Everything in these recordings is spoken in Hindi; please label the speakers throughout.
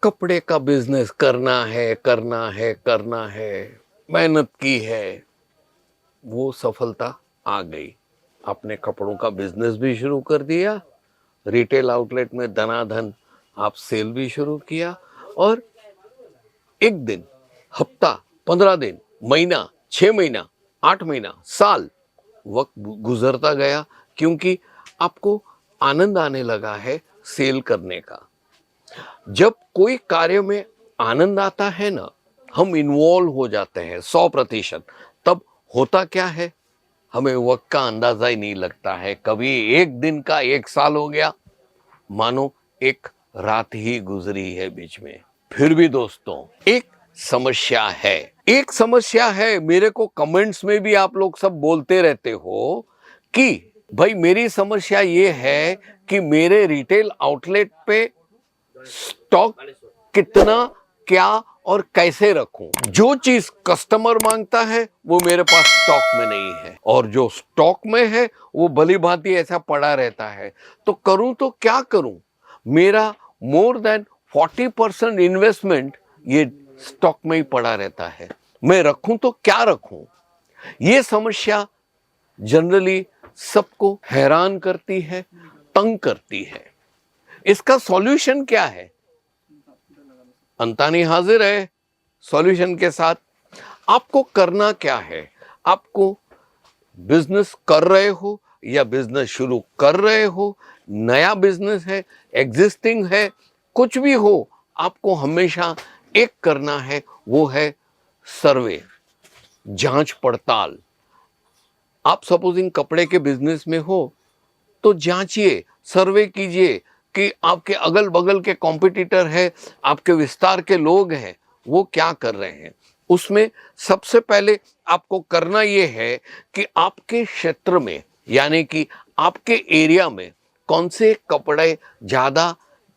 Speaker 1: कपड़े का बिजनेस करना है, करना है, करना है, मेहनत की है, वो सफलता आ गई। आपने कपड़ों का बिजनेस भी शुरू कर दिया, रिटेल आउटलेट में धनाधन आप सेल भी शुरू किया, और एक दिन, हफ्ता, 15 दिन, महीना, 6 महीना, 8 महीना, साल, वक्त गुजरता गया, क्योंकि आपको आनंद आने लगा है सेल करने का। जब कोई कार्य में आनंद आता है ना, हम इन्वॉल्व हो जाते हैं 100%, तब होता क्या है, हमें वक्त का अंदाजा ही नहीं लगता है। कभी एक दिन का 1 साल हो गया, मानो एक रात ही गुजरी है बीच में। फिर भी दोस्तों, एक समस्या है, मेरे को कमेंट्स में भी आप लोग सब बोलते रहते हो कि भाई मेरी समस्या ये है कि मेरे रिटेल आउटलेट पे स्टॉक कितना, क्या और कैसे रखूं। जो चीज कस्टमर मांगता है वो मेरे पास स्टॉक में नहीं है, और जो स्टॉक में है वो भली भांति ऐसा पड़ा रहता है। तो करूं तो क्या करूं? मेरा मोर देन 40% इन्वेस्टमेंट ये स्टॉक में ही पड़ा रहता है। मैं रखूं तो क्या रखूं? ये समस्या जनरली सबको हैरान करती है, तंग करती है। इसका सॉल्यूशन क्या है? अंतानी हाजिर है सॉल्यूशन के साथ। आपको करना क्या है? आपको बिजनेस कर रहे हो या बिजनेस शुरू कर रहे हो, नया बिजनेस है, एग्जिस्टिंग है, कुछ भी हो, आपको हमेशा एक करना है, वो है सर्वे, जांच पड़ताल। आप सपोजिंग कपड़े के बिजनेस में हो तो जांचिए, सर्वे कीजिए कि आपके अगल बगल के कॉम्पिटिटर है, आपके विस्तार के लोग हैं, वो क्या कर रहे हैं। उसमें सबसे पहले आपको करना ये है कि आपके क्षेत्र में, यानी कि आपके एरिया में कौन से कपड़े ज्यादा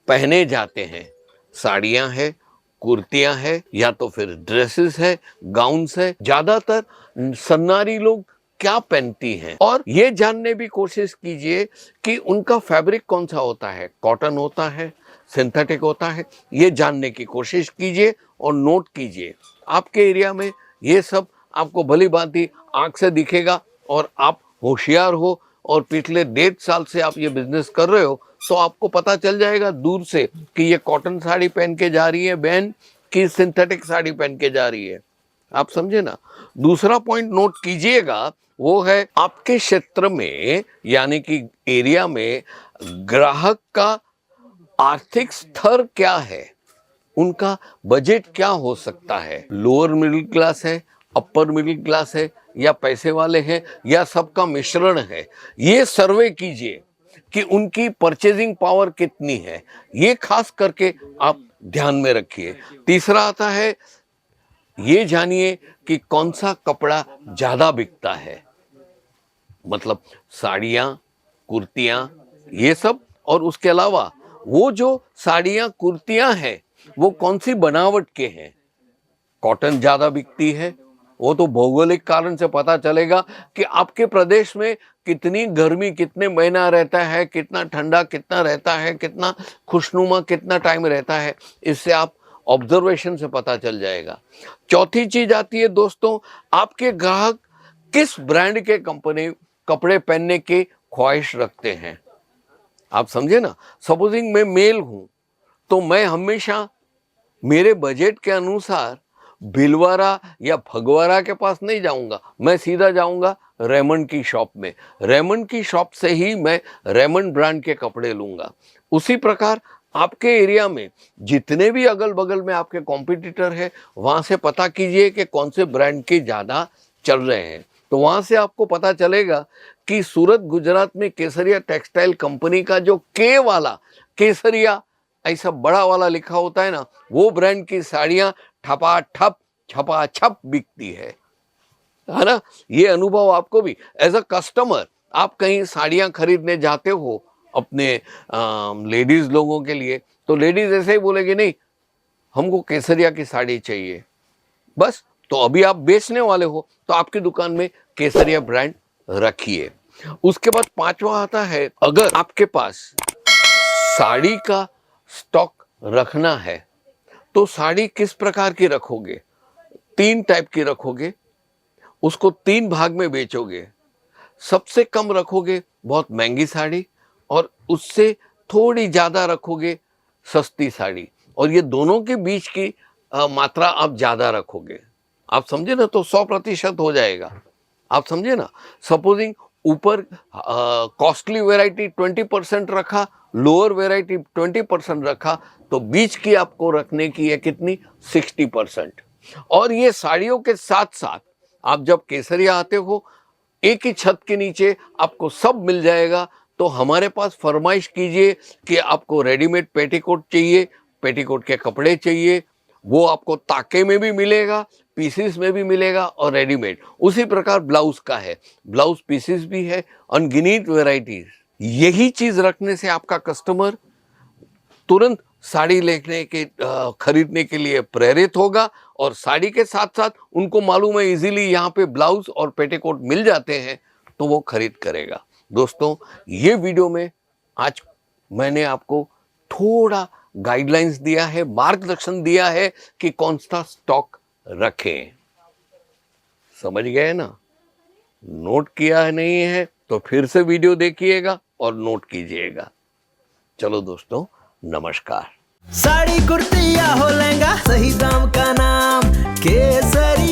Speaker 1: पहने जाते हैं। साड़ियां हैं, कुर्तियां हैं, या तो फिर ड्रेसेस है, गाउन्स है, ज्यादातर सन्नारी लोग क्या पहनती हैं। और ये जानने भी कोशिश कीजिए कि उनका फैब्रिक कौन सा होता है, कॉटन होता है, सिंथेटिक होता है, ये जानने की कोशिश कीजिए और नोट कीजिए। आपके एरिया में ये सब आपको भली भांति आंख से दिखेगा, और आप होशियार हो और पिछले 1.5 साल से आप ये बिजनेस कर रहे हो, तो आपको पता चल जाएगा दूर से कि ये कॉटन साड़ी पहन के जा रही है बहन, कि सिंथेटिक साड़ी पहन के जा रही है। आप समझे ना। दूसरा पॉइंट नोट कीजिएगा, वो है आपके क्षेत्र में, यानी कि एरिया में ग्राहक का आर्थिक स्तर क्या है, उनका बजट क्या हो सकता है। लोअर मिडिल क्लास है, अपर मिडिल क्लास है, या पैसे वाले हैं, या सबका मिश्रण है। ये सर्वे कीजिए कि उनकी परचेजिंग पावर कितनी है, ये खास करके आप ध्यान में रखिए। तीसरा आता है, ये जानिए कि कौन सा कपड़ा ज्यादा बिकता है, मतलब साड़ियां, कुर्तियां, ये सब। और उसके अलावा वो जो साड़ियां, कुर्तियां हैं, वो कौन सी बनावट के हैं। कॉटन ज्यादा बिकती है, वो तो भौगोलिक कारण से पता चलेगा कि आपके प्रदेश में कितनी गर्मी, कितने महीना रहता है, कितना ठंडा कितना रहता है, कितना खुशनुमा कितना टाइम रहता है। इससे आप ऑब्जर्वेशन से पता चल जाएगा। चौथी चीज आती है दोस्तों, आपके ग्राहक किस ब्रांड के कंपनी कपड़े पहनने की ख्वाहिश रखते हैं। आप समझे ना। सपोजिंग मैं मेल हूं, तो मैं हमेशा मेरे बजट के अनुसार भिलवारा या फगवारा के पास नहीं जाऊंगा, मैं सीधा जाऊंगा रेमंड की शॉप में। रेमंड की शॉप से ही मैं रेमंड ब्रांड के कपड़े लूंगा। उसी प्रकार आपके एरिया में जितने भी अगल बगल में आपके कॉम्पिटिटर है, वहां से पता कीजिए कि कौन से ब्रांड के ज्यादा चल रहे हैं। तो वहां से आपको पता चलेगा कि सूरत गुजरात में केसरिया टेक्सटाइल कंपनी का जो के वाला केसरिया ऐसा बड़ा वाला लिखा होता है ना, वो ब्रांड की साड़ियां ठपाठप छपाछप बिकती है ना। ये अनुभव आपको भी एज अ कस्टमर, आप कहीं साड़ियां खरीदने जाते हो अपने लेडीज लोगों के लिए, तो लेडीज ऐसे ही बोलेगी, नहीं हमको केसरिया की साड़ी चाहिए बस। तो अभी आप बेचने वाले हो तो आपकी दुकान में केसरिया ब्रांड रखिए। उसके बाद पांचवा आता है, अगर आपके पास साड़ी का स्टॉक रखना है तो साड़ी किस प्रकार की रखोगे? 3 टाइप की रखोगे, उसको 3 भाग में बेचोगे। सबसे कम रखोगे बहुत महंगी साड़ी, और उससे थोड़ी ज़्यादा रखोगे सस्ती साड़ी, और ये दोनों के बीच की मात्रा आप ज़्यादा रखोगे। आप समझे ना, तो 100% हो जाएगा। आप समझे ना। सपोजिंग ऊपर कॉस्टली वेराइटी 20% रखा, लोअर वेराइटी 20% रखा, तो बीच की आपको रखने की है कितनी? 60%। और ये साड़ियों के साथ साथ आप जब केसरिया आते हो, एक ही छत के नीचे आपको सब मिल जाएगा। तो हमारे पास फरमाइश कीजिए कि आपको रेडीमेड पेटीकोट चाहिए, पेटीकोट के कपड़े चाहिए, वो आपको ताके में भी मिलेगा, पीसेस में भी मिलेगा, और रेडीमेड। उसी प्रकार ब्लाउज का है, ब्लाउज पीसेस भी है, अनगिनत वैरायटीज। यही चीज रखने से आपका कस्टमर तुरंत साड़ी लेने के खरीदने के लिए प्रेरित होगा, और साड़ी के साथ साथ उनको मालूम है इजीली यहाँ पे ब्लाउज और पेटीकोट मिल जाते हैं, तो वो खरीद करेगा। दोस्तों, ये वीडियो में आज मैंने आपको थोड़ा गाइडलाइंस दिया है, मार्गदर्शन दिया है कि कौन सा स्टॉक रखें। समझ गए ना? नोट किया नहीं है तो फिर से वीडियो देखिएगा और नोट कीजिएगा। चलो दोस्तों, नमस्कार।
Speaker 2: साड़ी कुर्ती या हो लहंगा, सही दाम का नाम केसरिया।